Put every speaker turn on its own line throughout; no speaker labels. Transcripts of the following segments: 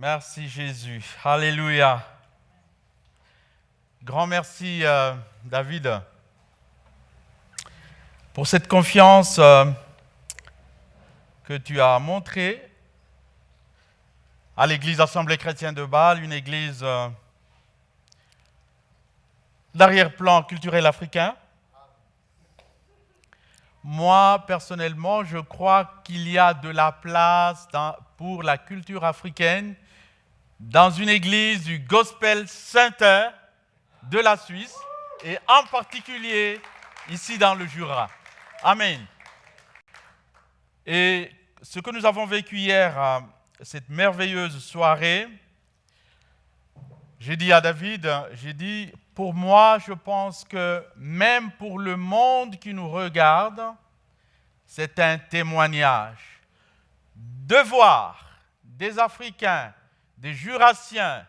Merci Jésus. Alléluia. Grand merci David pour cette confiance que tu as montrée à l'Église Assemblée chrétienne de Bâle, une église d'arrière-plan culturel africain. Moi, personnellement, je crois qu'il y a de la place pour la culture africaine dans une église du Gospel Center de la Suisse et en particulier ici dans le Jura. Amen. Et ce que nous avons vécu hier, cette merveilleuse soirée, j'ai dit à David, pour moi, je pense que même pour le monde qui nous regarde, c'est un témoignage de voir des Africains, des Jurassiens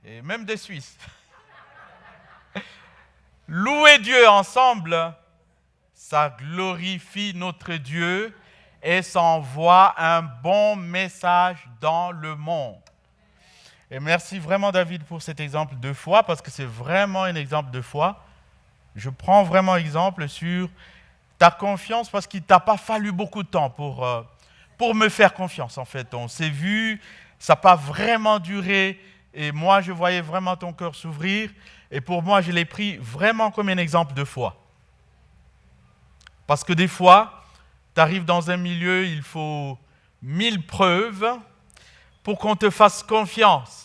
et même des Suisses louer Dieu ensemble. Ça glorifie notre Dieu et ça envoie un bon message dans le monde. Et merci vraiment David pour cet exemple de foi, parce que c'est vraiment un exemple de foi. Je prends vraiment exemple sur ta confiance, parce qu'il ne t'a pas fallu beaucoup de temps pour me faire confiance. En fait, on s'est vu, ça n'a pas vraiment duré, et moi je voyais vraiment ton cœur s'ouvrir, et pour moi je l'ai pris vraiment comme un exemple de foi. Parce que des fois, tu arrives dans un milieu, il faut 1000 preuves pour qu'on te fasse confiance.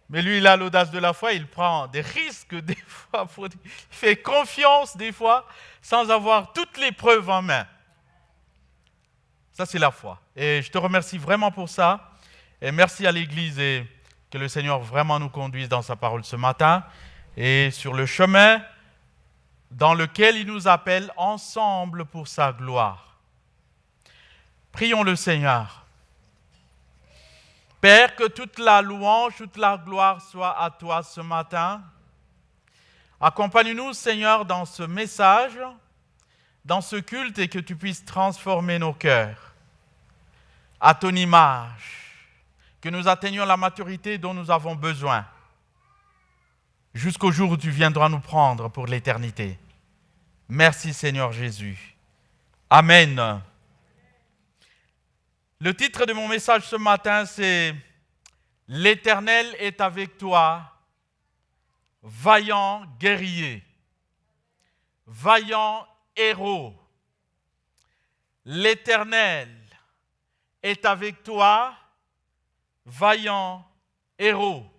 Mais lui, il a l'audace de la foi, il prend des risques des fois, il fait confiance des fois, sans avoir toutes les preuves en main. Ça, c'est la foi. Et je te remercie vraiment pour ça. Et merci à l'Église et que le Seigneur vraiment nous conduise dans sa parole ce matin et sur le chemin dans lequel il nous appelle ensemble pour sa gloire. Prions le Seigneur. Père, que toute la louange, toute la gloire soit à toi ce matin. Accompagne-nous, Seigneur, dans ce message, dans ce culte, et que tu puisses transformer nos cœurs à ton image, que nous atteignions la maturité dont nous avons besoin, jusqu'au jour où tu viendras nous prendre pour l'éternité. Merci, Seigneur Jésus. Amen. Le titre de mon message ce matin, c'est « L'Éternel est avec toi, vaillant guerrier, vaillant héros. L'Éternel est avec toi, vaillant héros. »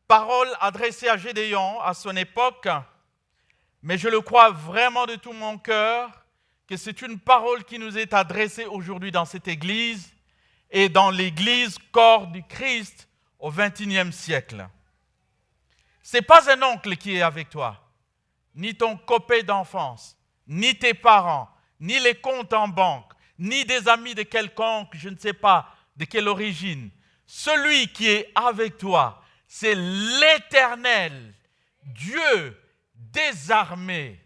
Parole adressée à Gédéon à son époque, mais je le crois vraiment de tout mon cœur que c'est une parole qui nous est adressée aujourd'hui dans cette église et dans l'église corps du Christ au XXIe siècle. Ce n'est pas un oncle qui est avec toi, ni ton copain d'enfance, ni tes parents, ni les comptes en banque, ni des amis de quelconque, je ne sais pas de quelle origine. Celui qui est avec toi, c'est l'Éternel, Dieu des armées.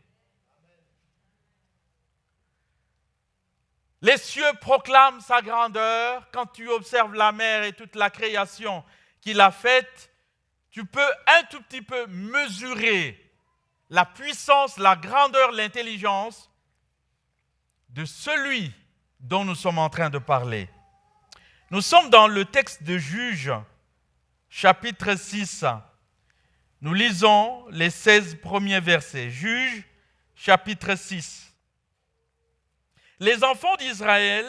Les cieux proclament sa grandeur. Quand tu observes la mer et toute la création qu'il a faite, tu peux un tout petit peu mesurer la puissance, la grandeur, l'intelligence de celui dont nous sommes en train de parler. Nous sommes dans le texte de Juges, chapitre 6. Nous lisons les 16 premiers versets. Juges, chapitre 6. Les enfants d'Israël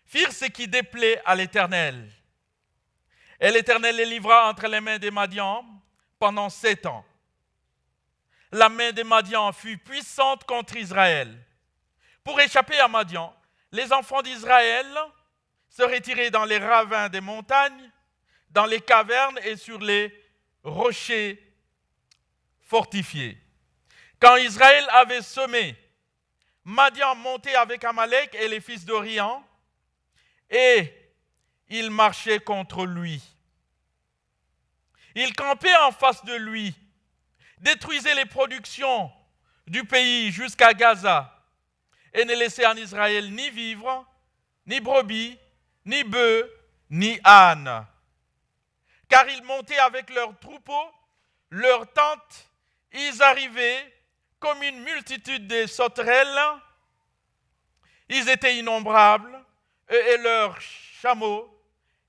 firent ce qui déplaît à l'Éternel. Et l'Éternel les livra entre les mains des Madian pendant 7 ans. La main des Madian fut puissante contre Israël. Pour échapper à Madian, les enfants d'Israël se retiraient dans les ravins des montagnes, dans les cavernes et sur les rochers fortifiés. Quand Israël avait semé, Madian montait avec Amalek et les fils d'Orian, et ils marchaient contre lui. Ils campaient en face de lui, détruisaient les productions du pays jusqu'à Gaza, et ne laissaient en Israël ni vivre, ni brebis, ni bœufs, ni âne. Car ils montaient avec leurs troupeaux, leurs tentes, ils arrivaient comme une multitude de sauterelles. Ils étaient innombrables, eux et leurs chameaux,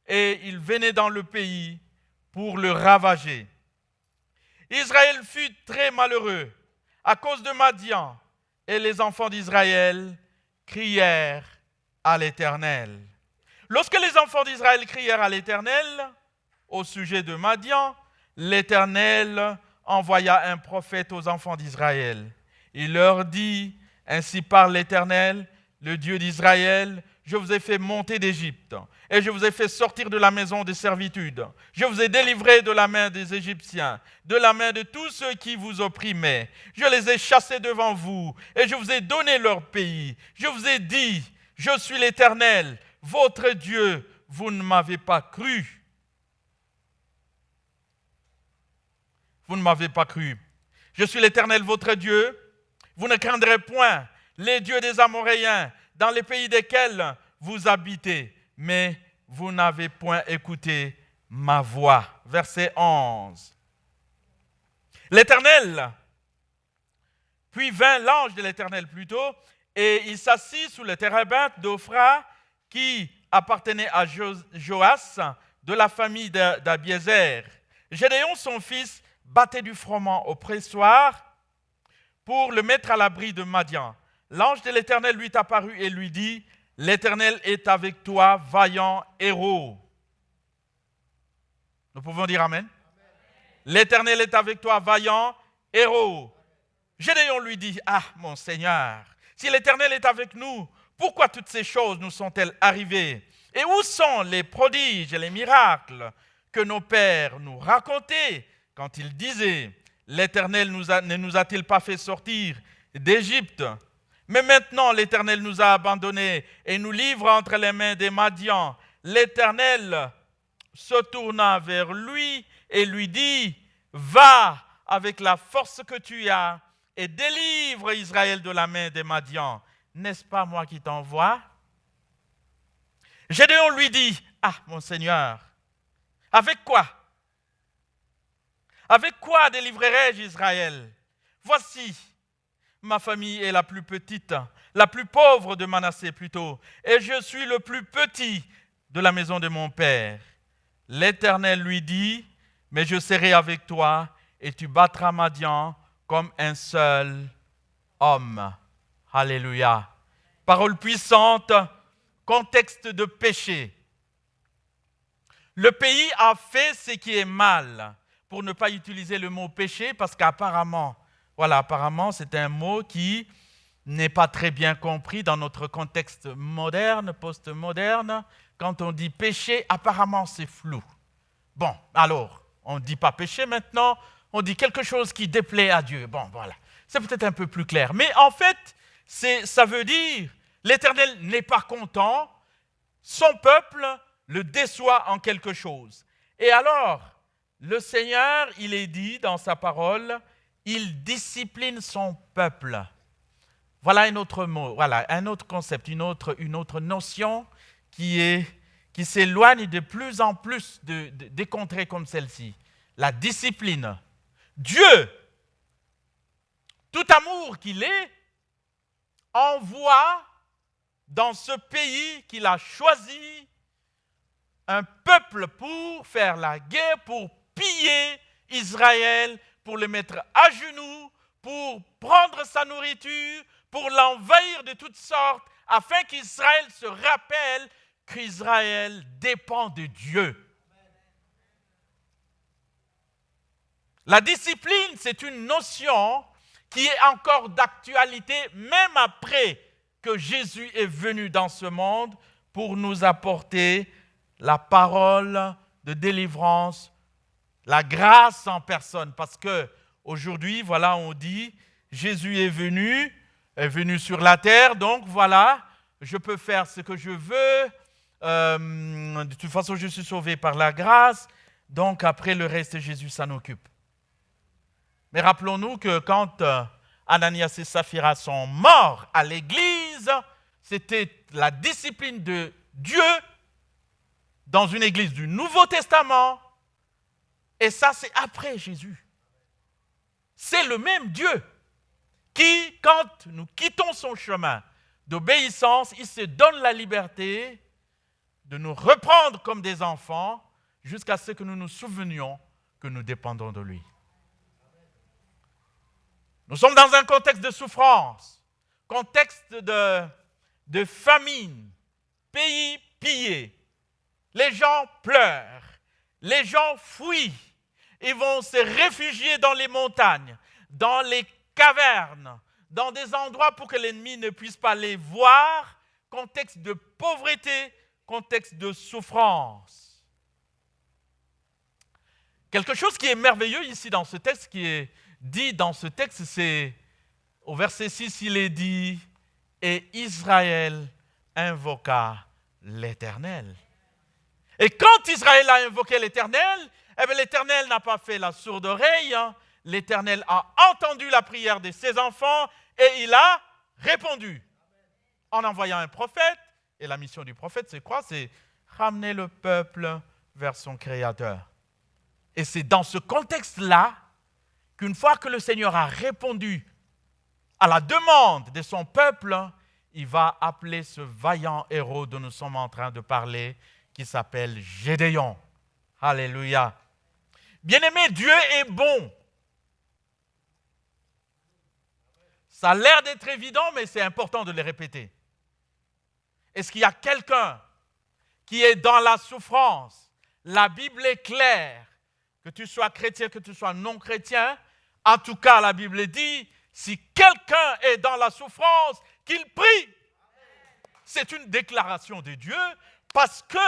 et ils venaient dans le pays pour le ravager. Israël fut très malheureux à cause de Madian, et les enfants d'Israël crièrent à l'Éternel. Lorsque les enfants d'Israël crièrent à l'Éternel au sujet de Madian, l'Éternel envoya un prophète aux enfants d'Israël. Il leur dit, ainsi parle l'Éternel, le Dieu d'Israël, je vous ai fait monter d'Égypte et je vous ai fait sortir de la maison de servitude. Je vous ai délivré de la main des Égyptiens, de la main de tous ceux qui vous opprimaient. Je les ai chassés devant vous et je vous ai donné leur pays. Je vous ai dit, je suis l'Éternel, votre Dieu, vous ne m'avez pas cru. Vous ne m'avez pas cru. Je suis l'Éternel, votre Dieu. Vous ne craindrez point les dieux des Amoréens dans les pays desquels vous habitez, mais vous n'avez point écouté ma voix. Verset 11. L'Éternel, puis vint l'ange de l'Éternel plutôt, et il s'assit sous le térébinthe d'Ophra qui appartenait à Joas de la famille d'Abiézer. Gédéon, son fils, battait du froment au pressoir pour le mettre à l'abri de Madian. L'ange de l'Éternel lui apparut et lui dit, « L'Éternel est avec toi, vaillant héros. » Nous pouvons dire Amen. L'Éternel est avec toi, vaillant héros. Gédéon lui dit, « Ah, mon Seigneur, si l'Éternel est avec nous, pourquoi toutes ces choses nous sont-elles arrivées? Et où sont les prodiges et les miracles que nos pères nous racontaient quand ils disaient, « L'Éternel ne nous a-t-il pas fait sortir d'Égypte? Mais maintenant l'Éternel nous a abandonnés et nous livre entre les mains des Madians. » L'Éternel se tourna vers lui et lui dit, « Va avec la force que tu as et délivre Israël de la main des Madians. N'est-ce pas moi qui t'envoie? » Gédéon lui dit, « Ah, mon Seigneur, avec quoi? Avec quoi délivrerai-je Israël? Voici, ma famille est la plus petite, la plus pauvre de Manassé plutôt, et je suis le plus petit de la maison de mon père. » L'Éternel lui dit, « Mais je serai avec toi, et tu battras Madian comme un seul homme. » Alléluia. Parole puissante, contexte de péché. Le pays a fait ce qui est mal, pour ne pas utiliser le mot péché, parce qu'apparemment, c'est un mot qui n'est pas très bien compris dans notre contexte moderne, post-moderne. Quand on dit péché, apparemment c'est flou. Bon, alors, on ne dit pas péché maintenant, on dit quelque chose qui déplaît à Dieu. Bon, voilà, c'est peut-être un peu plus clair. Mais en fait, ça veut dire, l'Éternel n'est pas content, son peuple le déçoit en quelque chose. Et alors, le Seigneur, il est dit dans sa parole, il discipline son peuple. Voilà un autre mot, voilà un autre concept, une autre notion qui s'éloigne de plus en plus des contrées comme celle-ci. La discipline. Dieu, tout amour qu'il est, envoie dans ce pays qu'il a choisi un peuple pour faire la guerre, pour piller Israël, pour le mettre à genoux, pour prendre sa nourriture, pour l'envahir de toutes sortes, afin qu'Israël se rappelle qu'Israël dépend de Dieu. La discipline, c'est une notion qui est encore d'actualité, même après que Jésus est venu dans ce monde pour nous apporter la parole de délivrance, la grâce en personne. Parce que aujourd'hui, voilà, on dit, Jésus est venu sur la terre, donc voilà, je peux faire ce que je veux. De toute façon, je suis sauvé par la grâce, donc après le reste, Jésus s'en occupe. Mais rappelons-nous que quand Ananias et Saphira sont morts à l'église, c'était la discipline de Dieu dans une église du Nouveau Testament. Et ça, c'est après Jésus. C'est le même Dieu qui, quand nous quittons son chemin d'obéissance, il se donne la liberté de nous reprendre comme des enfants jusqu'à ce que nous nous souvenions que nous dépendons de lui. Nous sommes dans un contexte de souffrance, contexte de famine, pays pillé. Les gens pleurent, les gens fuient. Ils vont se réfugier dans les montagnes, dans les cavernes, dans des endroits pour que l'ennemi ne puisse pas les voir. Contexte de pauvreté, contexte de souffrance. Quelque chose qui est merveilleux ici dans ce texte, qui est dit dans ce texte, c'est au verset 6, il est dit « Et Israël invoqua l'Éternel ». Et quand Israël a invoqué l'Éternel, eh bien, l'Éternel n'a pas fait la sourde oreille. L'Éternel a entendu la prière de ses enfants et il a répondu en envoyant un prophète. Et la mission du prophète, c'est quoi? C'est ramener le peuple vers son Créateur. Et c'est dans ce contexte-là qu'une fois que le Seigneur a répondu à la demande de son peuple, il va appeler ce vaillant héros dont nous sommes en train de parler, qui s'appelle Gédéon. Alléluia. Bien-aimé, Dieu est bon. Ça a l'air d'être évident, mais c'est important de le répéter. Est-ce qu'il y a quelqu'un qui est dans la souffrance? La Bible est claire. Que tu sois chrétien, que tu sois non chrétien, en tout cas, la Bible dit, si quelqu'un est dans la souffrance, qu'il prie. C'est une déclaration de Dieu parce que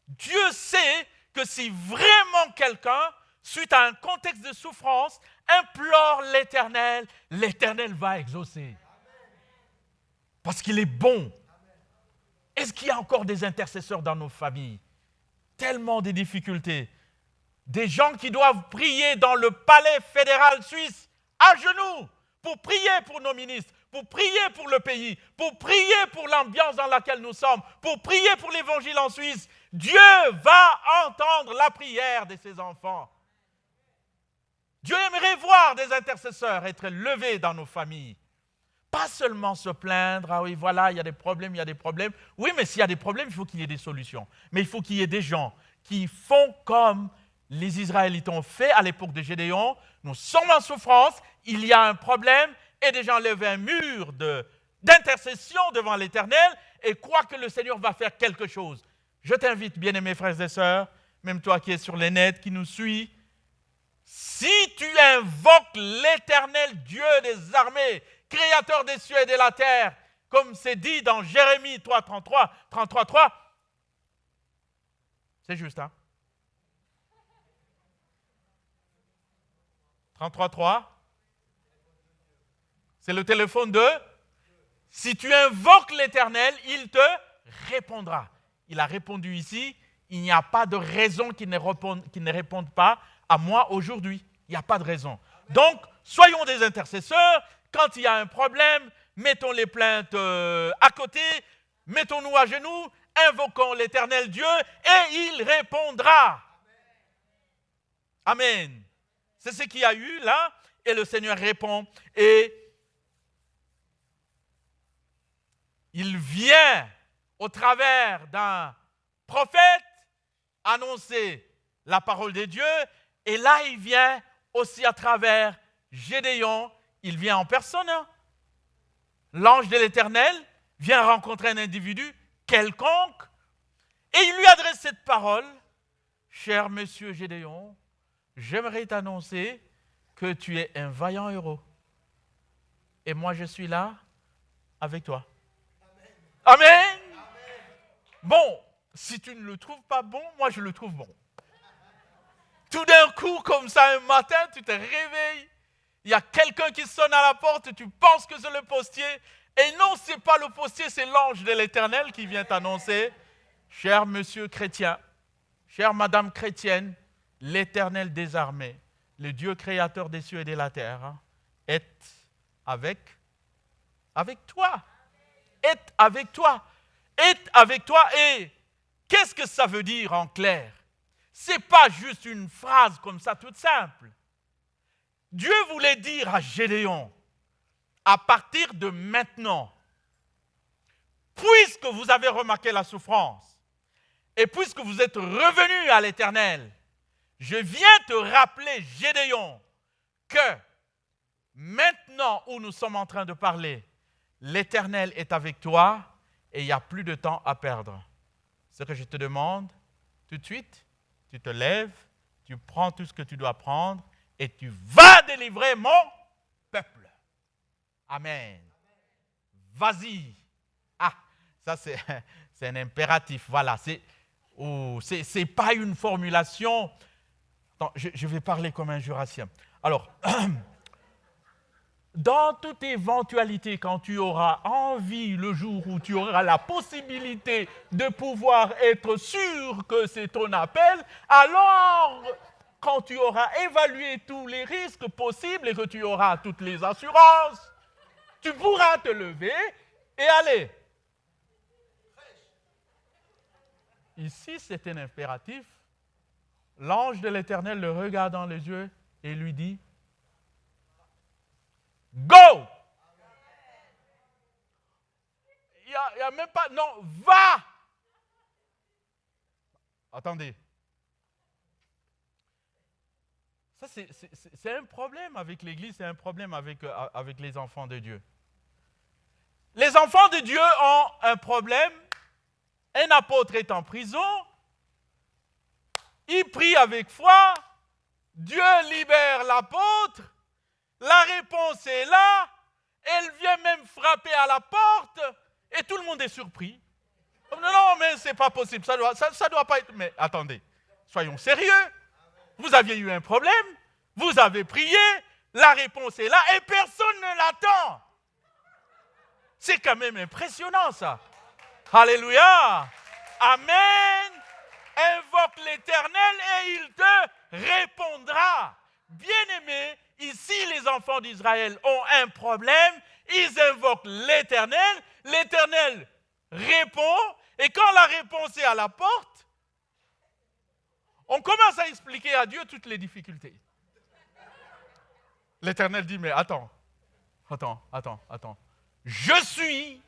Dieu sait que si vraiment quelqu'un, suite à un contexte de souffrance, implore l'Éternel, l'Éternel va exaucer. Parce qu'il est bon. Est-ce qu'il y a encore des intercesseurs dans nos familles? Tellement de difficultés. Des gens qui doivent prier dans le palais fédéral suisse, à genoux, pour prier pour nos ministres, pour prier pour le pays, pour prier pour l'ambiance dans laquelle nous sommes, pour prier pour l'évangile en Suisse. Dieu va entendre la prière de ses enfants. Dieu aimerait voir des intercesseurs être levés dans nos familles. Pas seulement se plaindre, ah oui, voilà, il y a des problèmes, il y a des problèmes. Oui, mais s'il y a des problèmes, il faut qu'il y ait des solutions. Mais il faut qu'il y ait des gens qui font comme les Israélites ont fait à l'époque de Gédéon. Nous sommes en souffrance, il y a un problème, et des gens lèvent un mur d'intercession devant l'Éternel et croient que le Seigneur va faire quelque chose. Je t'invite, bien-aimés frères et sœurs, même toi qui es sur les nets, qui nous suis, si tu invoques l'Éternel Dieu des armées, créateur des cieux et de la terre, comme c'est dit dans Jérémie 33:3, c'est juste, hein? 33:3, c'est le téléphone de... Si tu invoques l'Éternel, il te répondra. Il a répondu ici, il n'y a pas de raison qu'il ne réponde pas à moi aujourd'hui. Il n'y a pas de raison. Donc, soyons des intercesseurs. Quand il y a un problème, mettons les plaintes à côté, mettons-nous à genoux, invoquons l'Éternel Dieu et il répondra. Amen. C'est ce qu'il y a eu là et le Seigneur répond et il vient au travers d'un prophète annoncer la parole de Dieu et là il vient aussi à travers Gédéon, il vient en personne. L'ange de l'Éternel vient rencontrer un individu quelconque et il lui adresse cette parole. Cher monsieur Gédéon, j'aimerais t'annoncer que tu es un vaillant héros. Et moi je suis là avec toi. Amen. Amen. Bon, si tu ne le trouves pas bon, moi je le trouve bon. Tout d'un coup, comme ça, un matin, tu te réveilles, il y a quelqu'un qui sonne à la porte, tu penses que c'est le postier, et non, ce n'est pas le postier, c'est l'ange de l'Éternel qui vient t'annoncer, cher monsieur chrétien, chère madame chrétienne, l'Éternel des armées, le Dieu créateur des cieux et de la terre, est avec toi. Est avec toi. Est avec toi et Qu'est-ce que ça veut dire en clair? Ce n'est pas juste une phrase comme ça toute simple. Dieu voulait dire à Gédéon, à partir de maintenant, puisque vous avez remarqué la souffrance, et puisque vous êtes revenu à l'Éternel, je viens te rappeler, Gédéon, que maintenant où nous sommes en train de parler, l'Éternel est avec toi et il n'y a plus de temps à perdre. Ce que je te demande, tout de suite, tu te lèves, tu prends tout ce que tu dois prendre et tu vas délivrer mon peuple. Amen. Vas-y. Ah, ça c'est un impératif. Voilà, c'est pas une formulation. Attends, je vais parler comme un jurassien. Alors, dans toute éventualité, quand tu auras envie, le jour où tu auras la possibilité de pouvoir être sûr que c'est ton appel, alors, quand tu auras évalué tous les risques possibles et que tu auras toutes les assurances, tu pourras te lever et aller. Ici, c'est un impératif. L'ange de l'Éternel le regarde dans les yeux et lui dit, go! Il n'y a même pas, non, va! Attendez. Ça, c'est un problème avec l'Église, c'est un problème avec les enfants de Dieu. Les enfants de Dieu ont un problème. Un apôtre est en prison. Il prie avec foi. Dieu libère l'apôtre. La réponse est là. Elle vient même frapper à la porte. Et tout le monde est surpris. Non, mais c'est pas possible. Ça doit pas être. Mais attendez, soyons sérieux. Vous aviez eu un problème. Vous avez prié. La réponse est là. Et personne ne l'attend. C'est quand même impressionnant ça. Alléluia. Amen. Invoque l'Éternel et il te répondra. Bien-aimés, ici les enfants d'Israël ont un problème. Ils invoquent l'Éternel. L'Éternel répond. Et quand la réponse est à la porte, on commence à expliquer à Dieu toutes les difficultés. L'Éternel dit, mais attends. Je suis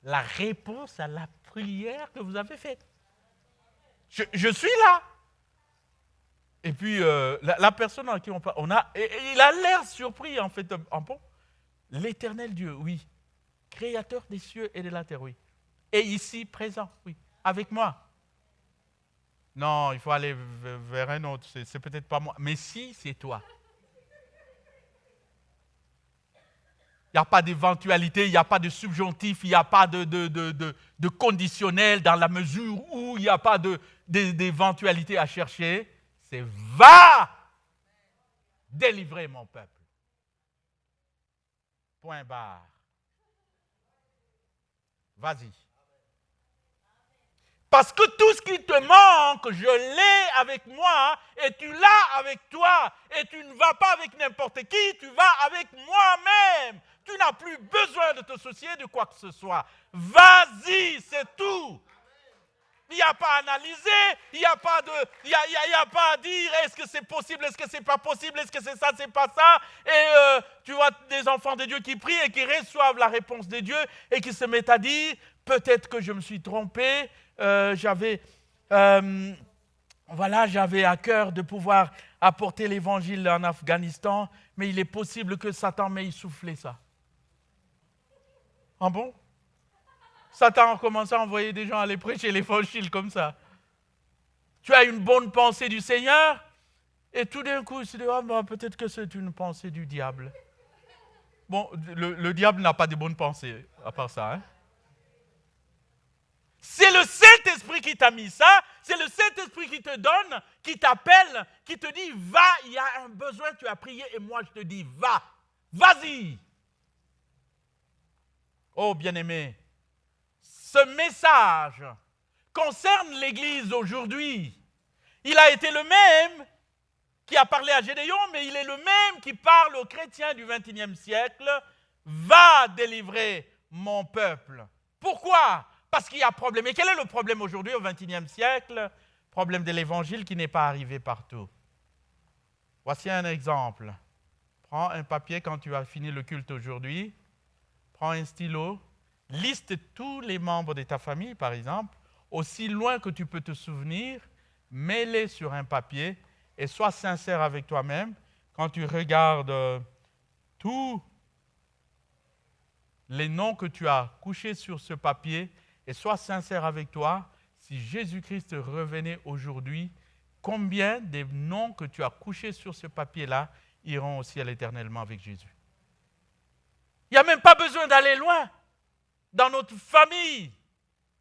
la réponse à la prière que vous avez faite. Je suis là. Et puis, la personne à qui on parle, il a l'air surpris, en fait. Bon, l'Éternel Dieu, oui. Créateur des cieux et de la terre, oui. Et ici, présent, oui. Avec moi. Non, il faut aller vers un autre. C'est peut-être pas moi. Mais si, c'est toi. Il n'y a pas d'éventualité, il n'y a pas de subjonctif, il n'y a pas de conditionnel dans la mesure où il n'y a pas d'éventualité à chercher. C'est va délivrer mon peuple. Point barre. Vas-y. Parce que tout ce qui te manque, je l'ai avec moi et tu l'as avec toi. Et tu ne vas pas avec n'importe qui, tu vas avec moi-même. Tu n'as plus besoin de te soucier de quoi que ce soit. Vas-y, c'est tout. Il n'y a pas à analyser, il n'y a pas à dire est-ce que c'est possible, est-ce que c'est pas possible, est-ce que c'est ça, c'est pas ça. Et tu vois des enfants de Dieu qui prient et qui reçoivent la réponse de Dieu et qui se mettent à dire peut-être que je me suis trompé, j'avais à cœur de pouvoir apporter l'évangile en Afghanistan, mais il est possible que Satan m'ait soufflé ça. Ah bon? Satan a commencé à envoyer des gens aller prêcher l'évangile comme ça. Tu as une bonne pensée du Seigneur et tout d'un coup, il se dit, peut-être que c'est une pensée du diable. Bon, le diable n'a pas de bonnes pensées à part ça. Hein? C'est le Saint-Esprit qui t'a mis ça, c'est le Saint-Esprit qui te donne, qui t'appelle, qui te dit, va, il y a un besoin, tu as prié et moi je te dis, va, vas-y. Oh bien-aimé, ce message concerne l'Église aujourd'hui. Il a été le même qui a parlé à Gédéon, mais il est le même qui parle aux chrétiens du XXIe siècle. Va délivrer mon peuple. Pourquoi? parce qu'il y a problème. Et quel est le problème aujourd'hui au XXIe siècle? Problème de l'évangile qui n'est pas arrivé partout. Voici un exemple. Prends un papier quand tu as fini le culte aujourd'hui. Prends un stylo. Liste tous les membres de ta famille, par exemple, aussi loin que tu peux te souvenir. Mets-les sur un papier et sois sincère avec toi-même. Quand tu regardes tous les noms que tu as couchés sur ce papier et sois sincère avec toi. Si Jésus-Christ revenait aujourd'hui, combien des noms que tu as couchés sur ce papier-là iront au ciel éternellement avec Jésus? Il n'y a même pas besoin d'aller loin. Dans notre famille,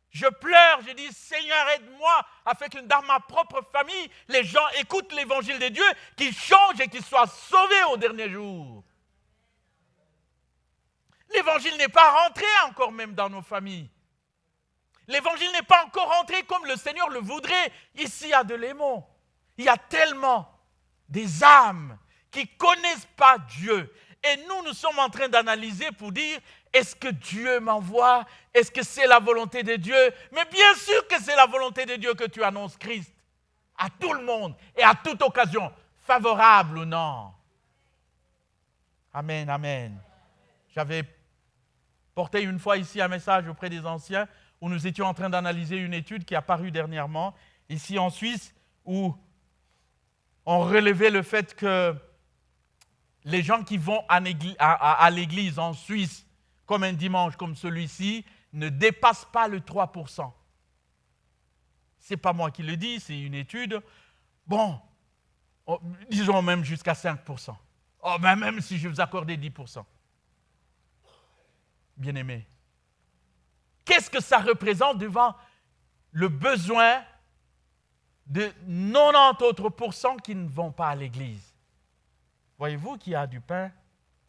je pleure, je dis, Seigneur, aide-moi, afin que dans ma propre famille, les gens écoutent l'évangile de Dieu, qu'ils changent et qu'ils soient sauvés au dernier jour. L'évangile n'est pas rentré encore même dans nos familles. L'évangile n'est pas encore rentré comme le Seigneur le voudrait ici à Delémont. Il y a tellement des âmes qui ne connaissent pas Dieu. Et nous sommes en train d'analyser pour dire, est-ce que Dieu m'envoie? Est-ce que c'est la volonté de Dieu? Mais bien sûr que c'est la volonté de Dieu que tu annonces Christ à tout le monde et à toute occasion, favorable ou non. Amen, amen. J'avais porté une fois ici un message auprès des anciens où nous étions en train d'analyser une étude qui a paru dernièrement, ici en Suisse, où on relevait le fait que les gens qui vont à l'église en Suisse, comme un dimanche comme celui-ci, ne dépassent pas le 3%. Ce n'est pas moi qui le dis, c'est une étude. Bon, disons même jusqu'à 5%. Oh, ben même si je vous accordais 10%. Bien-aimés, qu'est-ce que ça représente devant le besoin de 90 autres pourcents qui ne vont pas à l'église? Voyez-vous qu'il y a du pain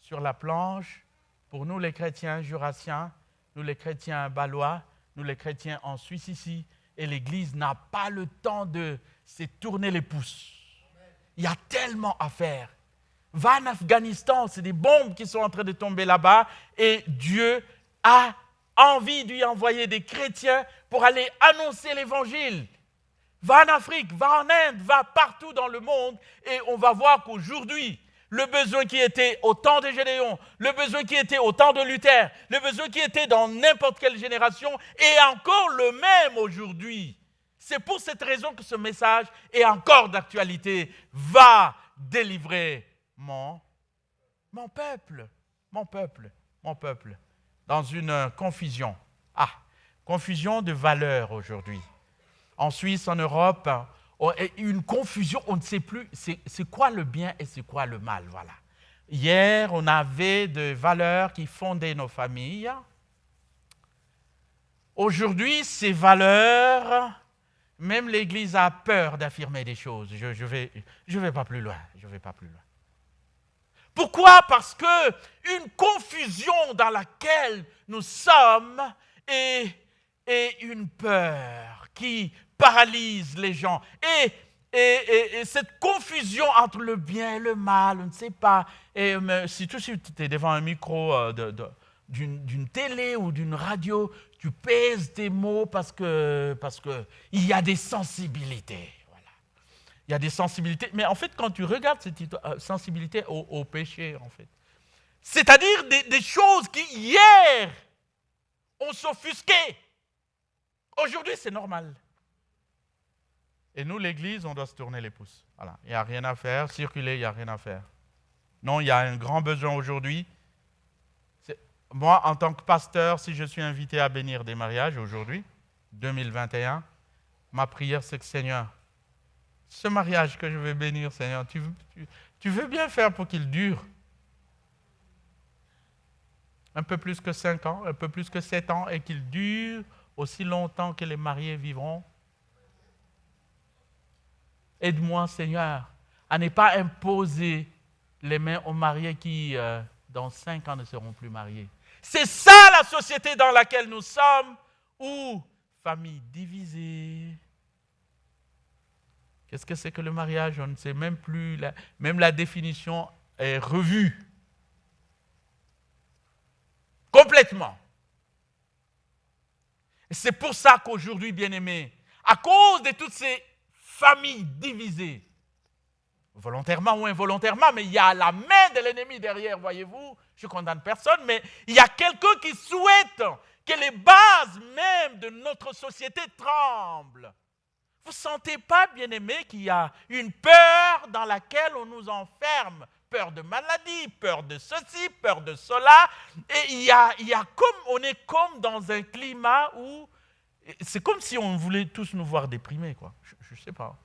sur la planche pour nous les chrétiens jurassiens, nous les chrétiens balois, nous les chrétiens en Suisse ici, et l'église n'a pas le temps de se tourner les pouces. Il y a tellement à faire. Va en Afghanistan, c'est des bombes qui sont en train de tomber là-bas, et Dieu a envie d'y envoyer des chrétiens pour aller annoncer l'évangile. Va en Afrique, va en Inde, va partout dans le monde, et on va voir qu'aujourd'hui, le besoin qui était au temps de Gédéon, le besoin qui était au temps de Luther, le besoin qui était dans n'importe quelle génération est encore le même aujourd'hui. C'est pour cette raison que ce message est encore d'actualité. Va délivrer mon peuple, mon peuple, mon peuple, dans une confusion. Confusion de valeurs aujourd'hui. En Suisse, en Europe, une confusion, on ne sait plus c'est quoi le bien et c'est quoi le mal. Voilà. Hier, on avait des valeurs qui fondaient nos familles. Aujourd'hui, ces valeurs, même l'Église a peur d'affirmer des choses. Je vais pas plus loin. Je vais pas plus loin. Pourquoi? Parce que une confusion dans laquelle nous sommes et une peur qui paralyse les gens. Et cette confusion entre le bien et le mal, on ne sait pas. Et si tu es devant un micro d'une télé ou d'une radio, tu pèses tes mots parce que il y a des sensibilités. Voilà. Il y a des sensibilités. Mais en fait, quand tu regardes cette sensibilité au péché, en fait, c'est-à-dire des choses qui, hier, ont s'offusqué. Aujourd'hui, c'est normal. Et nous, l'Église, on doit se tourner les pouces. Voilà. Il n'y a rien à faire. Circuler, il n'y a rien à faire. Non, il y a un grand besoin aujourd'hui. Moi, en tant que pasteur, si je suis invité à bénir des mariages aujourd'hui, 2021, ma prière, c'est que Seigneur, ce mariage que je vais bénir, Seigneur, tu veux bien faire pour qu'il dure. Un peu plus que 5 ans, un peu plus que 7 ans, et qu'il dure aussi longtemps que les mariés vivront. Aide-moi, Seigneur, à ne pas imposer les mains aux mariés qui, dans 5 ans, ne seront plus mariés. C'est ça la société dans laquelle nous sommes, où famille divisée. Qu'est-ce que c'est que le mariage? On ne sait même plus, même la définition est revue. Complètement. Et c'est pour ça qu'aujourd'hui, bien-aimés, à cause de toutes ces familles divisées, volontairement ou involontairement, mais il y a la main de l'ennemi derrière, voyez-vous. Je ne condamne personne, mais il y a quelqu'un qui souhaite que les bases même de notre société tremblent. Vous ne sentez pas, bien-aimés, qu'il y a une peur dans laquelle on nous enferme? Peur de maladie, peur de ceci, peur de cela. Et il y a comme, on est comme dans un climat où c'est comme si on voulait tous nous voir déprimés, quoi. Je ne sais pas.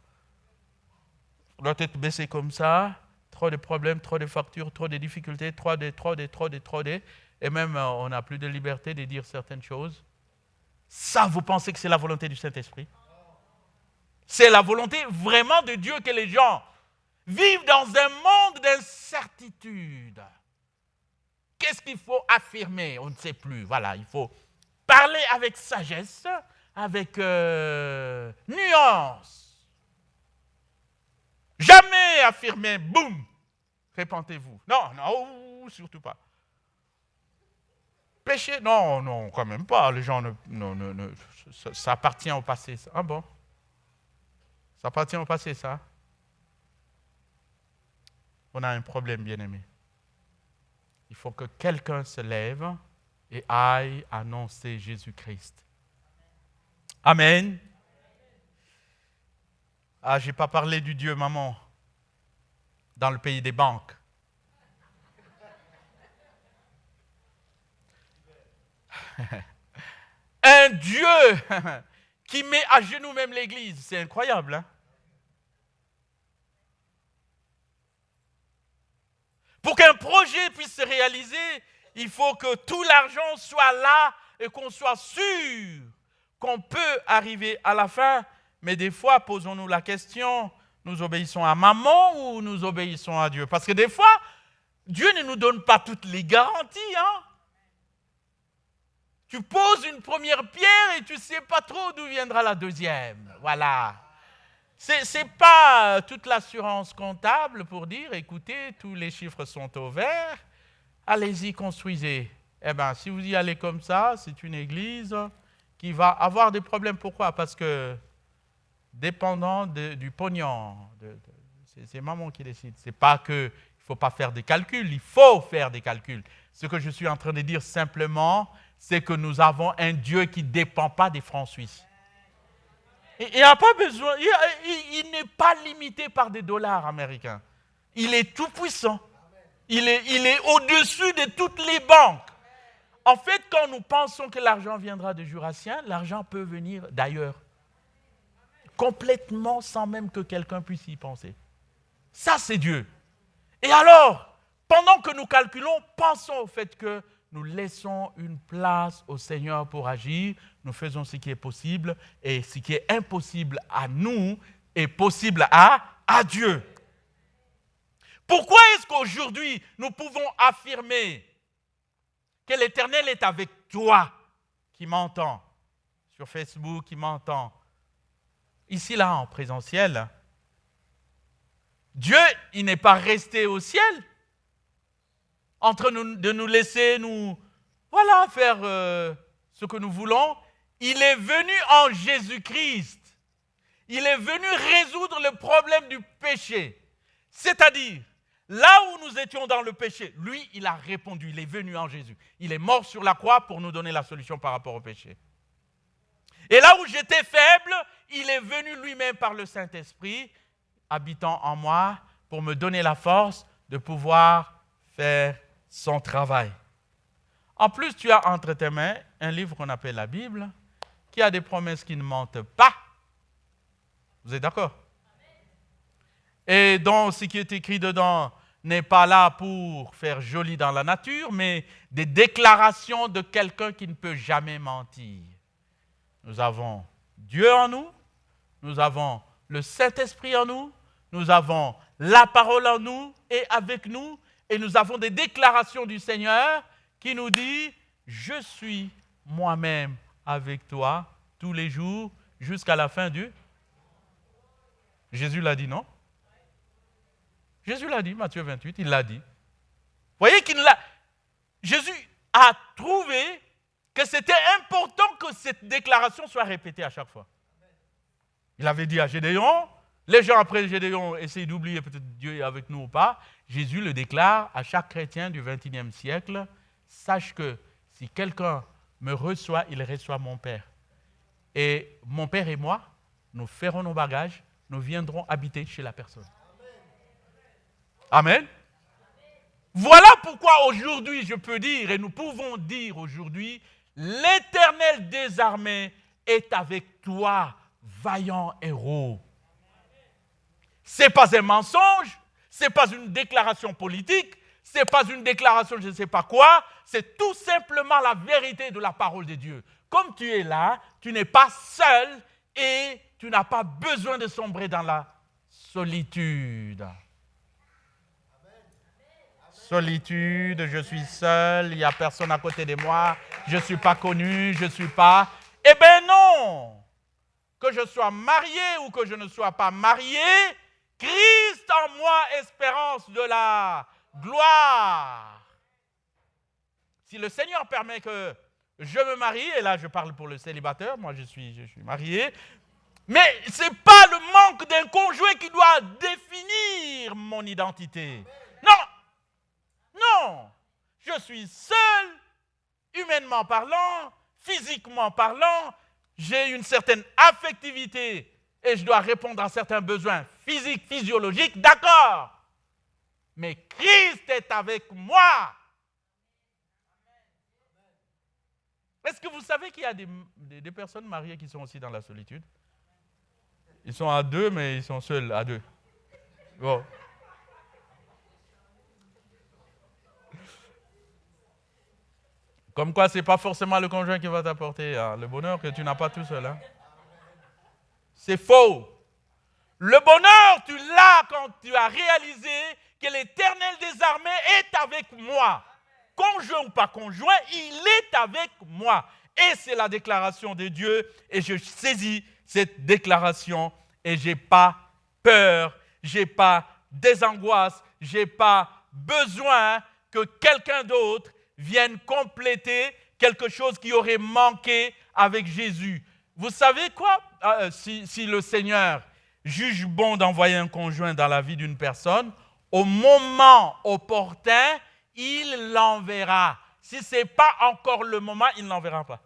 La tête baissée comme ça, trop de problèmes, trop de factures, trop de difficultés, trop de. Et même on n'a plus de liberté de dire certaines choses. Ça, vous pensez que c'est la volonté du Saint-Esprit? C'est la volonté vraiment de Dieu que les gens vivent dans un monde d'incertitude. Qu'est-ce qu'il faut affirmer? On ne sait plus. Voilà, il faut parler avec sagesse, avec nuance. Jamais affirmer, boum, répentez-vous. Non, surtout pas. Péché, non, quand même pas. Les gens ça appartient au passé. Ça. Ah bon? Ça appartient au passé, ça? On a un problème, bien-aimé. Il faut que quelqu'un se lève et aille annoncer Jésus-Christ. Amen. Ah, je n'ai pas parlé du Dieu maman dans le pays des banques. Un Dieu qui met à genoux même l'Église. C'est incroyable, hein? Pour qu'un projet puisse se réaliser, il faut que tout l'argent soit là et qu'on soit sûr qu'on peut arriver à la fin. Mais des fois, posons-nous la question, nous obéissons à maman ou nous obéissons à Dieu? Parce que des fois, Dieu ne nous donne pas toutes les garanties. Hein? Tu poses une première pierre et tu ne sais pas trop d'où viendra la deuxième. Voilà. Ce n'est pas toute l'assurance comptable pour dire, écoutez, tous les chiffres sont au vert, allez-y, construisez. Eh bien, si vous y allez comme ça, c'est une église qui va avoir des problèmes. Pourquoi? Parce que, dépendant du pognon, c'est maman qui décide. Ce n'est pas qu'il ne faut pas faire des calculs, il faut faire des calculs. Ce que je suis en train de dire simplement, c'est que nous avons un Dieu qui ne dépend pas des francs suisses. Il n'a pas besoin, il n'est pas limité par des dollars américains. Il est tout puissant. Il est au-dessus de toutes les banques. En fait, quand nous pensons que l'argent viendra des Jurassiens, l'argent peut venir d'ailleurs. Complètement sans même que quelqu'un puisse y penser. Ça, c'est Dieu. Et alors, pendant que nous calculons, pensons au fait que nous laissons une place au Seigneur pour agir, nous faisons ce qui est possible, et ce qui est impossible à nous est possible à Dieu. Pourquoi est-ce qu'aujourd'hui, nous pouvons affirmer que l'Éternel est avec toi, qui m'entend, sur Facebook, qui m'entend, ici, là, en présentiel? Dieu, il n'est pas resté au ciel, en train de nous laisser faire ce que nous voulons. Il est venu en Jésus-Christ. Il est venu résoudre le problème du péché. C'est-à-dire, là où nous étions dans le péché, lui, il a répondu. Il est venu en Jésus. Il est mort sur la croix pour nous donner la solution par rapport au péché. Et là où j'étais faible, il est venu lui-même par le Saint-Esprit, habitant en moi, pour me donner la force de pouvoir faire son travail. En plus, tu as entre tes mains un livre qu'on appelle la Bible, qui a des promesses qui ne mentent pas. Vous êtes d'accord? Et donc, ce qui est écrit dedans n'est pas là pour faire joli dans la nature, mais des déclarations de quelqu'un qui ne peut jamais mentir. Nous avons Dieu en nous, nous avons le Saint-Esprit en nous, nous avons la parole en nous et avec nous, et nous avons des déclarations du Seigneur qui nous dit « Je suis moi-même avec toi tous les jours jusqu'à la fin du... » Jésus l'a dit, non? Jésus l'a dit, Matthieu 28, il l'a dit. Vous voyez qu'il l'a... Jésus a trouvé que c'était important que cette déclaration soit répétée à chaque fois. Il avait dit à Gédéon, les gens après Gédéon essayent d'oublier peut-être Dieu est avec nous ou pas. Jésus le déclare à chaque chrétien du XXIe siècle, sache que si quelqu'un me reçoit, il reçoit mon Père. Et mon Père et moi, nous ferons nos bagages, nous viendrons habiter chez la personne. Amen. Voilà pourquoi aujourd'hui, je peux dire, et nous pouvons dire aujourd'hui, l'Éternel des armées est avec toi, vaillant héros. Ce n'est pas un mensonge, ce n'est pas une déclaration politique, ce n'est pas une déclaration je ne sais pas quoi, c'est tout simplement la vérité de la parole de Dieu. Comme tu es là, tu n'es pas seul et tu n'as pas besoin de sombrer dans la solitude. Solitude, je suis seul, il n'y a personne à côté de moi, je ne suis pas connu, je ne suis pas... Eh bien non! Que je sois marié ou que je ne sois pas marié, Christ en moi, espérance de la gloire. Si le Seigneur permet que je me marie, et là je parle pour le célibataire, moi je suis marié, mais ce n'est pas le manque d'un conjoint qui doit définir mon identité. Non! Non, je suis seul, humainement parlant, physiquement parlant, j'ai une certaine affectivité et je dois répondre à certains besoins physiques, physiologiques, d'accord. Mais Christ est avec moi. Est-ce que vous savez qu'il y a des personnes mariées qui sont aussi dans la solitude? Ils sont à deux, mais ils sont seuls à deux. Bon. Comme quoi, ce n'est pas forcément le conjoint qui va t'apporter le bonheur que tu n'as pas tout seul. Hein. C'est faux. Le bonheur, tu l'as quand tu as réalisé que l'Éternel des armées est avec moi. Conjoint ou pas conjoint, il est avec moi. Et c'est la déclaration de Dieu. Et je saisis cette déclaration et je n'ai pas peur, je n'ai pas des angoisses, je n'ai pas besoin que quelqu'un d'autre viennent compléter quelque chose qui aurait manqué avec Jésus. Vous savez quoi? Si le Seigneur juge bon d'envoyer un conjoint dans la vie d'une personne, au moment opportun, il l'enverra. Si ce n'est pas encore le moment, il ne l'enverra pas.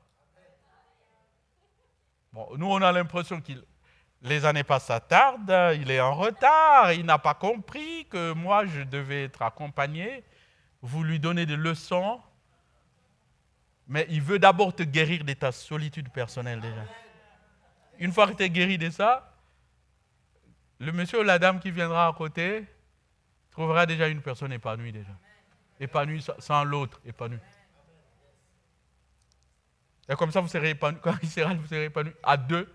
Bon, nous, on a l'impression que les années passent, ça tarde, il est en retard, il n'a pas compris que moi, je devais être accompagné. Vous lui donnez des leçons, mais il veut d'abord te guérir de ta solitude personnelle déjà. Une fois que tu es guéri de ça, le monsieur ou la dame qui viendra à côté trouvera déjà une personne épanouie déjà. Épanouie sans l'autre, épanouie. Et comme ça, vous serez épanoui. Quand il sera, vous serez épanoui à deux.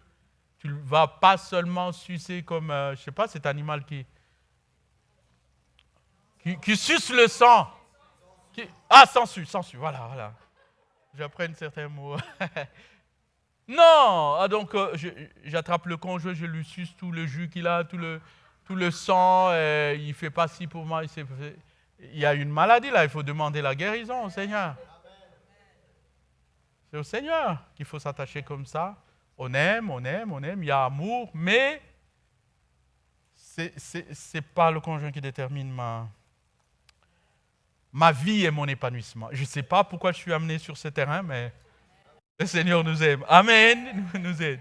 Tu ne vas pas seulement sucer comme, je ne sais pas, cet animal qui suce le sang. Sensu, voilà. J'apprends certains mots. Non, donc j'attrape le conjoint, je lui suce tout le jus qu'il a, tout le sang, il ne fait pas ci pour moi. Il y a une maladie là, il faut demander la guérison au Seigneur. C'est au Seigneur qu'il faut s'attacher comme ça. On aime, il y a amour, mais ce n'est pas le conjoint qui détermine ma vie et mon épanouissement. Je ne sais pas pourquoi je suis amené sur ce terrain, mais le Seigneur nous aime. Amen, nous aide.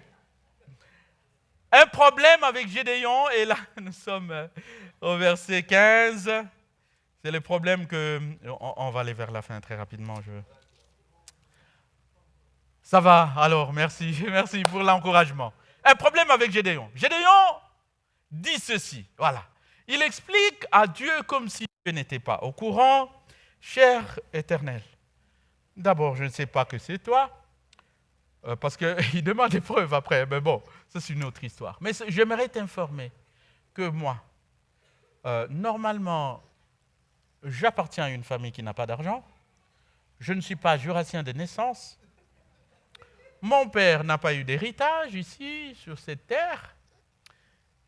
Un problème avec Gédéon, et là nous sommes au verset 15. C'est le problème que... On va aller vers la fin très rapidement. Ça va, alors, merci pour l'encouragement. Un problème avec Gédéon. Gédéon dit ceci, voilà. Il explique à Dieu comme si Dieu n'était pas au courant. Cher Éternel, d'abord, je ne sais pas que c'est toi, parce qu'il demande des preuves après, mais bon, ça c'est une autre histoire. Mais j'aimerais t'informer que moi, normalement, j'appartiens à une famille qui n'a pas d'argent, je ne suis pas jurassien de naissance, mon père n'a pas eu d'héritage ici, sur cette terre,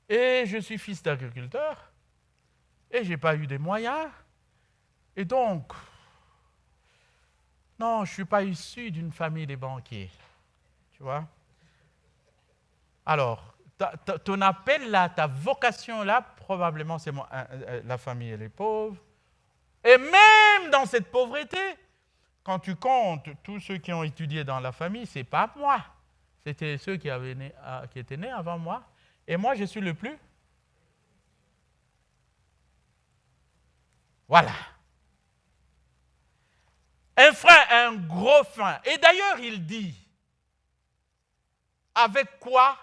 et je suis fils d'agriculteur, et je n'ai pas eu des moyens. Et donc, Non, je ne suis pas issu d'une famille de banquiers. Tu vois? Alors, ton appel là, ta vocation là, probablement c'est la famille et les pauvres. Et même dans cette pauvreté, quand tu comptes tous ceux qui ont étudié dans la famille, ce n'est pas moi. C'était ceux qui étaient nés avant moi. Et moi, je suis le plus. Voilà. Un frein, un gros frein. Et d'ailleurs, il dit, avec quoi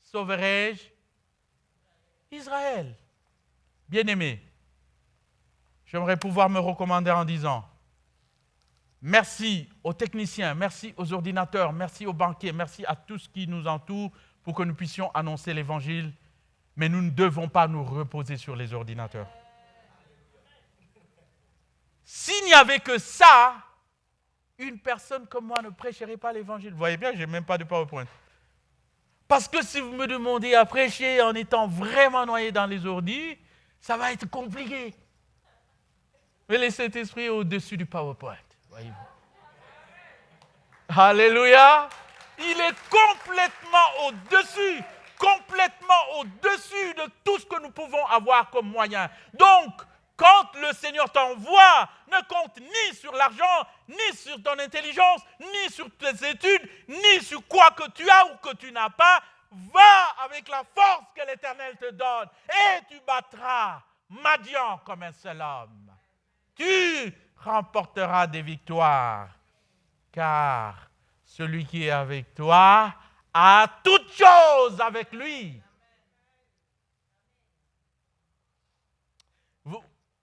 sauverai-je Israël? Bien-aimé, j'aimerais pouvoir me recommander en disant, merci aux techniciens, merci aux ordinateurs, merci aux banquiers, merci à tout ce qui nous entoure pour que nous puissions annoncer l'Évangile, mais nous ne devons pas nous reposer sur les ordinateurs. S'il n'y avait que ça, une personne comme moi ne prêcherait pas l'Évangile. Vous voyez bien, je n'ai même pas de PowerPoint. Parce que si vous me demandez à prêcher en étant vraiment noyé dans les ordis, ça va être compliqué. Mais le Saint-Esprit est au-dessus du PowerPoint, voyez-vous. Alléluia. Il est complètement au-dessus de tout ce que nous pouvons avoir comme moyen. Donc, quand le Seigneur t'envoie, ne compte ni sur l'argent, ni sur ton intelligence, ni sur tes études, ni sur quoi que tu as ou que tu n'as pas. Va avec la force que l'Éternel te donne et tu battras Madian comme un seul homme. Tu remporteras des victoires, car celui qui est avec toi a toutes choses avec lui.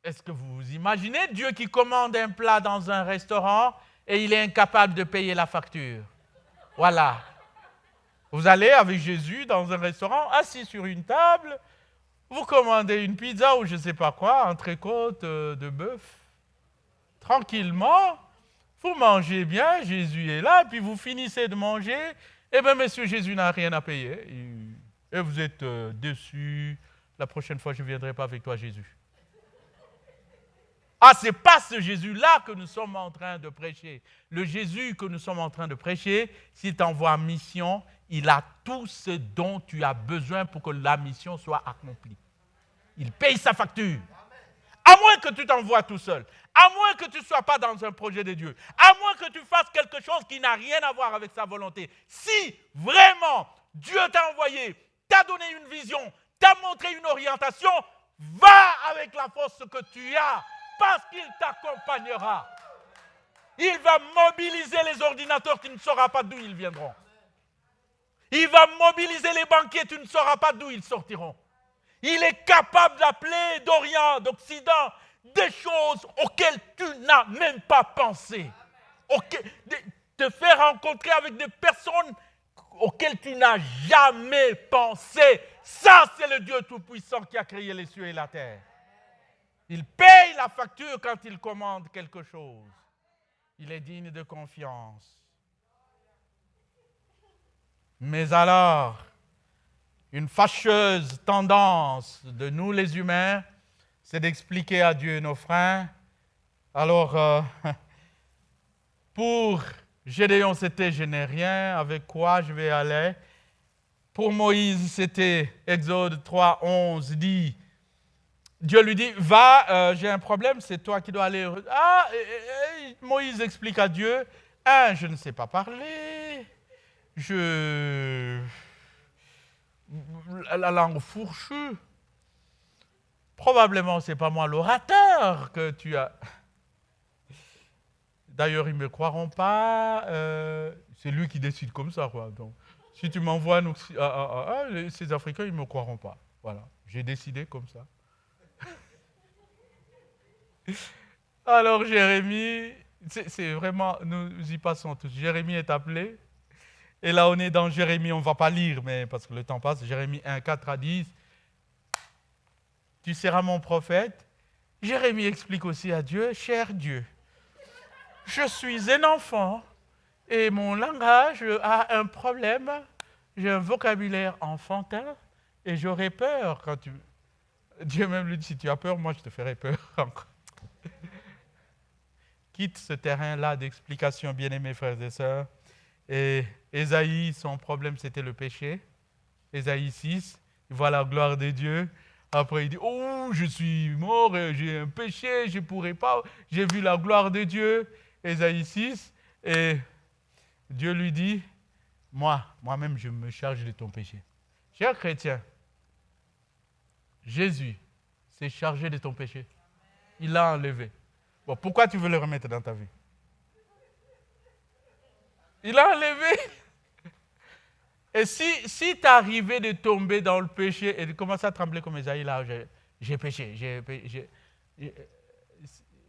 Est-ce que vous vous imaginez Dieu qui commande un plat dans un restaurant et il est incapable de payer la facture? Voilà. Vous allez avec Jésus dans un restaurant, assis sur une table, vous commandez une pizza ou je ne sais pas quoi, entrecôte de bœuf. Tranquillement, vous mangez bien, Jésus est là, puis vous finissez de manger, et bien monsieur Jésus n'a rien à payer. Et vous êtes déçu, la prochaine fois je ne viendrai pas avec toi Jésus. Ah, ce n'est pas ce Jésus-là que nous sommes en train de prêcher. Le Jésus que nous sommes en train de prêcher, s'il t'envoie en mission, il a tout ce dont tu as besoin pour que la mission soit accomplie. Il paye sa facture. À moins que tu t'envoies tout seul. À moins que tu ne sois pas dans un projet de Dieu. À moins que tu fasses quelque chose qui n'a rien à voir avec sa volonté. Si vraiment Dieu t'a envoyé, t'a donné une vision, t'a montré une orientation, va avec la force que tu as. Parce qu'il t'accompagnera. Il va mobiliser les ordinateurs, tu ne sauras pas d'où ils viendront. Il va mobiliser les banquiers, tu ne sauras pas d'où ils sortiront. Il est capable d'appeler d'Orient, d'Occident, des choses auxquelles tu n'as même pas pensé. Te faire rencontrer avec des personnes auxquelles tu n'as jamais pensé. Ça, c'est le Dieu Tout-Puissant qui a créé les cieux et la terre. Il paye la facture quand il commande quelque chose. Il est digne de confiance. Mais alors, une fâcheuse tendance de nous les humains, c'est d'expliquer à Dieu nos freins. Alors, pour Gédéon, c'était « je n'ai rien, avec quoi je vais aller ». Pour Moïse, c'était Exode 3, 11, dit, Dieu lui dit, va, j'ai un problème, c'est toi qui dois aller. Ah, Moïse explique à Dieu, je ne sais pas parler, la langue fourchue. Probablement, ce n'est pas moi l'orateur que tu as. D'ailleurs, ils ne me croiront pas. C'est lui qui décide comme ça, quoi. Donc, si tu m'envoies ces Africains, ils ne me croiront pas. Voilà, j'ai décidé comme ça. Alors Jérémie, c'est vraiment, nous y passons tous. Jérémie est appelé. Et là, on est dans Jérémie, on ne va pas lire, mais parce que le temps passe. Jérémie 1, 4 à 10. Tu seras mon prophète. Jérémie explique aussi à Dieu, cher Dieu, je suis un enfant et mon langage a un problème. J'ai un vocabulaire enfantin et j'aurais peur quand tu... Dieu même lui dit, si tu as peur, moi je te ferai peur encore. quitte ce terrain-là d'explication, bien-aimés frères et sœurs. Et Ésaïe, son problème, c'était le péché. Ésaïe 6, il voit la gloire de Dieu. Après, il dit, oh, je suis mort, j'ai un péché, je ne pourrai pas. J'ai vu la gloire de Dieu. Ésaïe 6. Et Dieu lui dit, moi-même, je me charge de ton péché. Cher chrétien, Jésus s'est chargé de ton péché. Il l'a enlevé. Bon, pourquoi tu veux le remettre dans ta vie? Il l'a enlevé. Et si tu arrivé de tomber dans le péché et de commencer à trembler comme Esaïe, là, j'ai péché.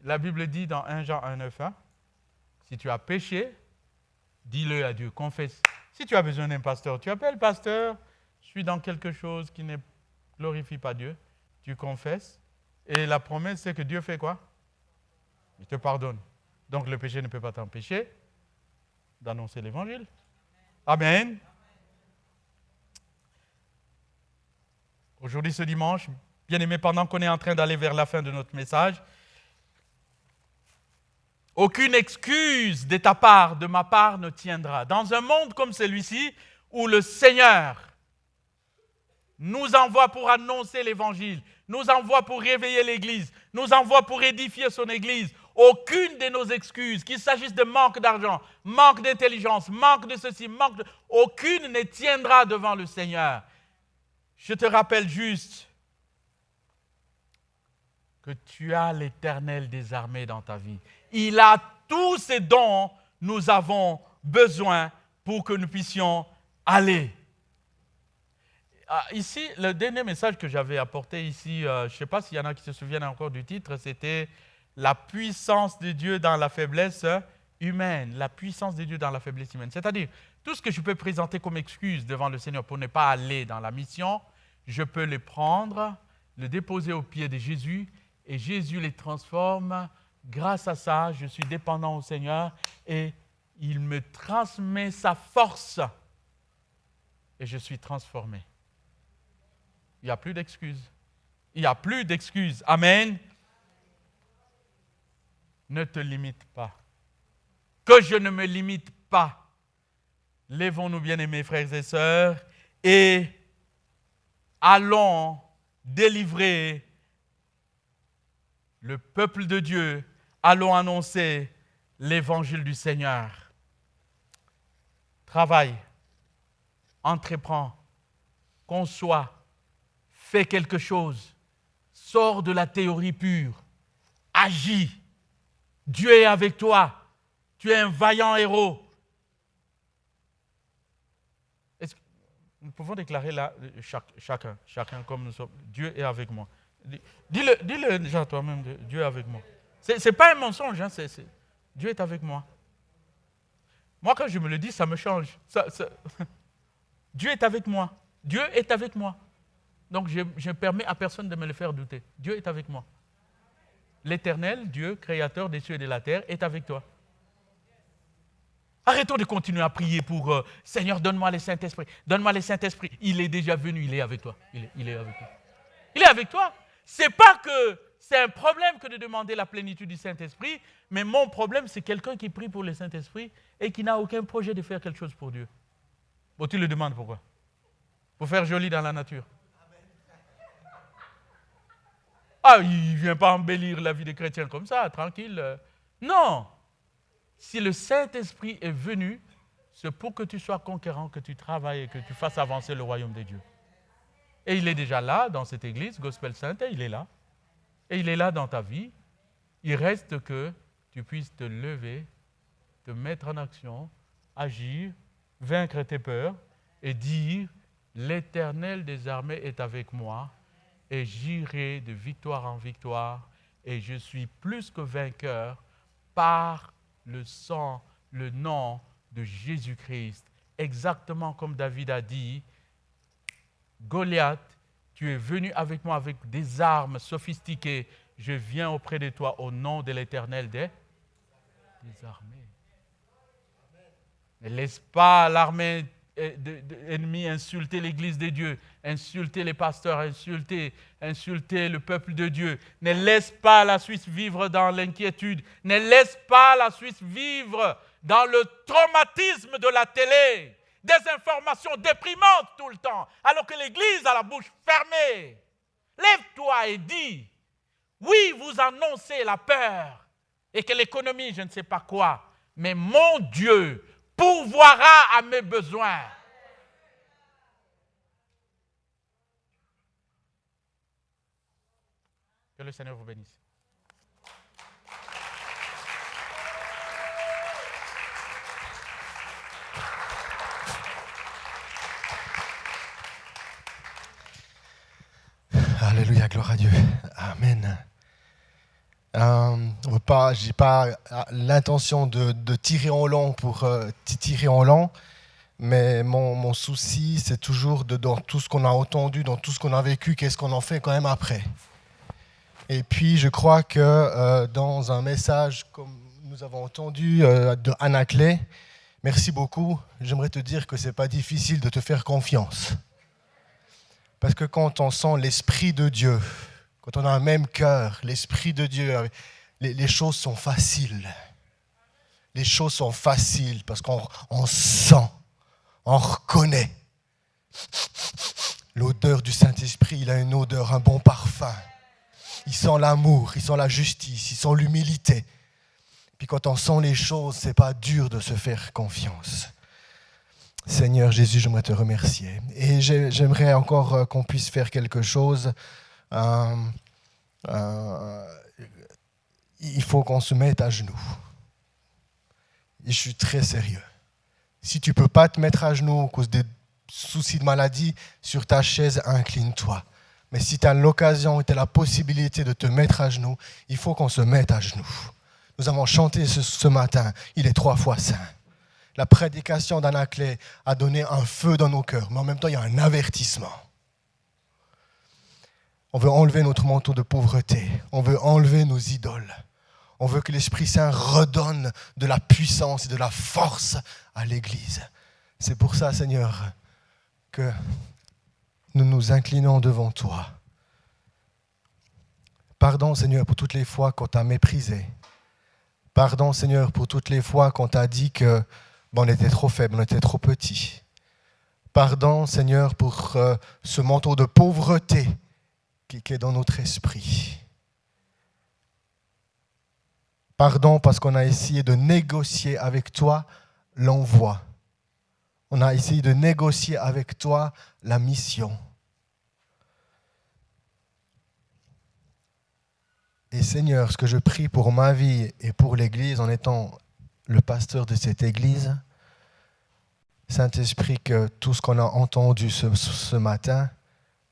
La Bible dit dans 1 Jean 1,9, si tu as péché, dis-le à Dieu, confesse. Si tu as besoin d'un pasteur, tu appelles pasteur, je suis dans quelque chose qui ne glorifie pas Dieu, tu confesses. Et la promesse, c'est que Dieu fait quoi? Il te pardonne. Donc le péché ne peut pas t'empêcher d'annoncer l'évangile. Amen. Aujourd'hui, ce dimanche, bien aimé, pendant qu'on est en train d'aller vers la fin de notre message, aucune excuse de ta part, de ma part, ne tiendra. Dans un monde comme celui-ci, où le Seigneur nous envoie pour annoncer l'évangile, nous envoie pour réveiller l'Église, nous envoie pour édifier son Église, aucune de nos excuses, qu'il s'agisse de manque d'argent, manque d'intelligence, manque de ceci, aucune ne tiendra devant le Seigneur. Je te rappelle juste que tu as l'Éternel des armées dans ta vie. Il a tous ce dont nous avons besoin pour que nous puissions aller. Ici, le dernier message que j'avais apporté ici, je ne sais pas s'il y en a qui se souviennent encore du titre, c'était la puissance de Dieu dans la faiblesse humaine. La puissance de Dieu dans la faiblesse humaine. C'est-à-dire, tout ce que je peux présenter comme excuse devant le Seigneur pour ne pas aller dans la mission, je peux le prendre, le déposer aux pieds de Jésus, et Jésus les transforme. Grâce à ça, je suis dépendant au Seigneur, et il me transmet sa force, et je suis transformé. Il n'y a plus d'excuses. Il n'y a plus d'excuses. Amen. Ne te limite pas. Que je ne me limite pas. Lèvons-nous, bien-aimés frères et sœurs, et allons délivrer le peuple de Dieu. Allons annoncer l'évangile du Seigneur. Travaille, entreprends, conçois, fais quelque chose, sors de la théorie pure, agis. Dieu est avec toi. Tu es un vaillant héros. Nous pouvons déclarer là, chacun comme nous sommes. Dieu est avec moi. Dis-le déjà toi-même, Dieu est avec moi. Ce n'est pas un mensonge, hein, Dieu est avec moi. Moi, quand je me le dis, ça me change. Dieu est avec moi. Dieu est avec moi. Donc, je ne permets à personne de me le faire douter. Dieu est avec moi. L'Éternel, Dieu, créateur des cieux et de la terre, est avec toi. Arrêtons de continuer à prier pour Seigneur, donne-moi le Saint-Esprit. Donne-moi le Saint-Esprit. Il est déjà venu, il est avec toi. Il est avec toi. Il est avec toi. Ce n'est pas que c'est un problème que de demander la plénitude du Saint-Esprit, mais mon problème, c'est quelqu'un qui prie pour le Saint-Esprit et qui n'a aucun projet de faire quelque chose pour Dieu. Bon, tu le demandes pourquoi? Pour faire joli dans la nature. Ah, il ne vient pas embellir la vie des chrétiens comme ça, tranquille. Non. Si le Saint-Esprit est venu, c'est pour que tu sois conquérant, que tu travailles et que tu fasses avancer le royaume de Dieu. Et il est déjà là, dans cette église, Gospel Sainte, il est là. Et il est là dans ta vie. Il reste que tu puisses te lever, te mettre en action, agir, vaincre tes peurs et dire « L'Éternel des armées est avec moi. » Et j'irai de victoire en victoire, et je suis plus que vainqueur par le sang, le nom de Jésus-Christ. Exactement comme David a dit, Goliath, tu es venu avec moi avec des armes sophistiquées, je viens auprès de toi au nom de l'Éternel des armées. Ne laisse pas l'armée ennemis insulter l'Église de Dieu, insulter les pasteurs, insulter le peuple de Dieu. Ne laisse pas la Suisse vivre dans l'inquiétude. Ne laisse pas la Suisse vivre dans le traumatisme de la télé. Des informations déprimantes tout le temps, alors que l'Église a la bouche fermée. Lève-toi et dis, oui, vous annoncez la peur et que l'économie, je ne sais pas quoi, mais mon Dieu pourvoira à mes besoins. Que le Seigneur vous bénisse.
Alléluia, gloire à Dieu. Amen. Je n'ai pas l'intention de tirer en long pour tirer en long, mais mon souci, c'est toujours dans tout ce qu'on a entendu, dans tout ce qu'on a vécu, qu'est-ce qu'on en fait quand même après. Et puis, je crois que dans un message, comme nous avons entendu de Anna Clay, merci beaucoup, j'aimerais te dire que ce n'est pas difficile de te faire confiance. Parce que quand on sent l'Esprit de Dieu, quand on a un même cœur, l'Esprit de Dieu, les choses sont faciles. Les choses sont faciles parce qu'on sent, on reconnaît. L'odeur du Saint-Esprit, il a une odeur, un bon parfum. Il sent l'amour, il sent la justice, il sent l'humilité. Puis quand on sent les choses, ce n'est pas dur de se faire confiance. Seigneur Jésus, j'aimerais te remercier. Et j'aimerais encore qu'on puisse faire quelque chose. Il faut qu'on se mette à genoux. Et je suis très sérieux. Si tu ne peux pas te mettre à genoux à cause des soucis de maladie, sur ta chaise, incline-toi. Mais si tu as l'occasion et tu as la possibilité de te mettre à genoux, il faut qu'on se mette à genoux. Nous avons chanté ce matin, il est 3 fois saint. La prédication d'Anna Clay a donné un feu dans nos cœurs, mais en même temps, il y a un avertissement. On veut enlever notre manteau de pauvreté. On veut enlever nos idoles. On veut que l'Esprit Saint redonne de la puissance et de la force à l'Église. C'est pour ça, Seigneur, que nous nous inclinons devant toi. Pardon, Seigneur, pour toutes les fois qu'on t'a méprisé. Pardon, Seigneur, pour toutes les fois qu'on t'a dit que on était trop faible, on était trop petit. Pardon, Seigneur, pour ce manteau de pauvreté qui est dans notre esprit. Pardon parce qu'on a essayé de négocier avec toi l'envoi. On a essayé de négocier avec toi la mission. Et Seigneur, ce que je prie pour ma vie et pour l'Église en étant le pasteur de cette Église, Saint-Esprit, que tout ce qu'on a entendu ce matin,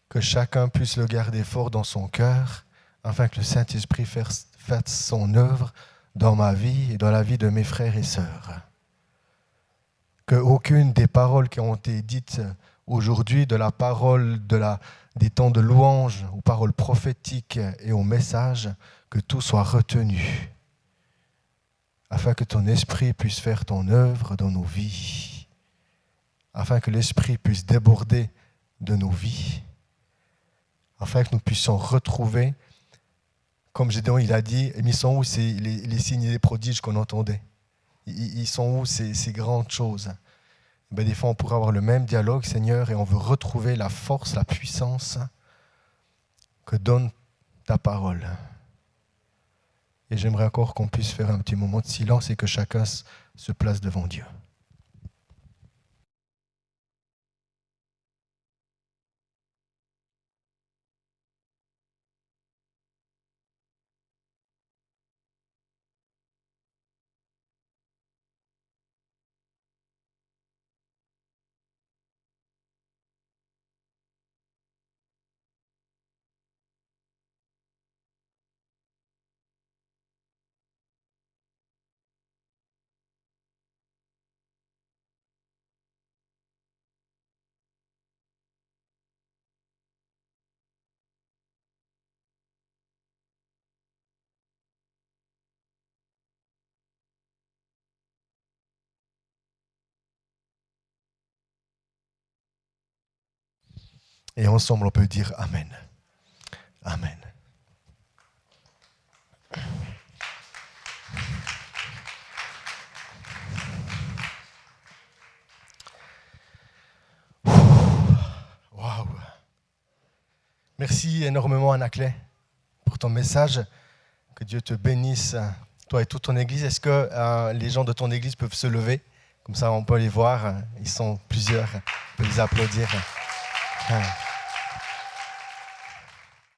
que chacun puisse le garder fort dans son cœur, afin que le Saint-Esprit fasse son œuvre dans ma vie et dans la vie de mes frères et sœurs. Qu'aucune des paroles qui ont été dites aujourd'hui, de la parole des temps de louange, aux paroles prophétiques et aux messages, que tout soit retenu, afin que ton esprit puisse faire ton œuvre dans nos vies, afin que l'esprit puisse déborder de nos vies, afin que nous puissions retrouver, comme Gédéon il a dit, mais ils sont où les signes et les prodiges qu'on entendait? Ils sont où ces grandes choses? Des fois, on pourrait avoir le même dialogue, Seigneur, et on veut retrouver la force, la puissance que donne ta parole. Et j'aimerais encore qu'on puisse faire un petit moment de silence et que chacun se place devant Dieu. Et ensemble, on peut dire Amen. Amen. Waouh. Merci énormément, Anna-Clé, pour ton message. Que Dieu te bénisse, toi et toute ton église. Est-ce que les gens de ton église peuvent se lever? Comme ça, on peut les voir. Ils sont plusieurs. On peut les applaudir.